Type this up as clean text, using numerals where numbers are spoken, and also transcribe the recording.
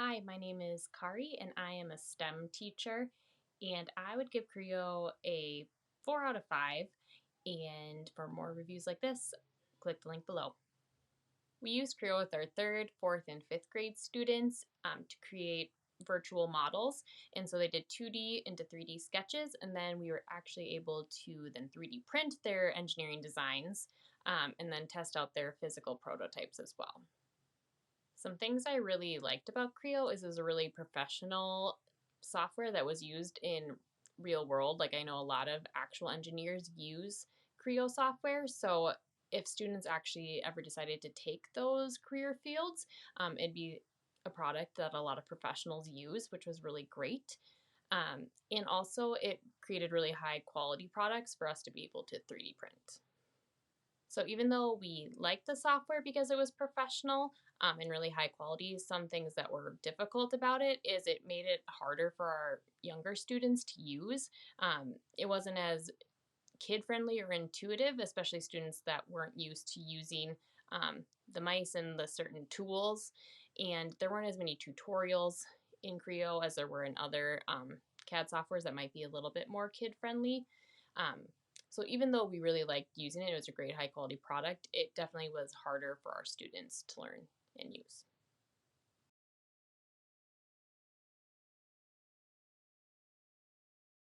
Hi, my name is Kari and I am a STEM teacher, and I would give Creo a 4 out of 5. And for more reviews like this, click the link below. We use Creo with our 3rd, 4th, and 5th grade students to create virtual models. And so they did 2D into 3D sketches, and then we were actually able to then 3D print their engineering designs and then test out their physical prototypes as well. Some things I really liked about Creo is it was a really professional software that was used in real world. Like I know a lot of actual engineers use Creo software, so if students actually ever decided to take those career fields, it'd be a product that a lot of professionals use, which was really great. And also, it created really high quality products for us to be able to 3D print. So even though we liked the software because it was professional and really high quality, some things that were difficult about it is it made it harder for our younger students to use. It wasn't as kid friendly or intuitive, especially students that weren't used to using the mice and the certain tools. And there weren't as many tutorials in Creo as there were in other CAD softwares that might be a little bit more kid friendly. Um, so even though we really liked using it, it was a great high quality product, it definitely was harder for our students to learn and use.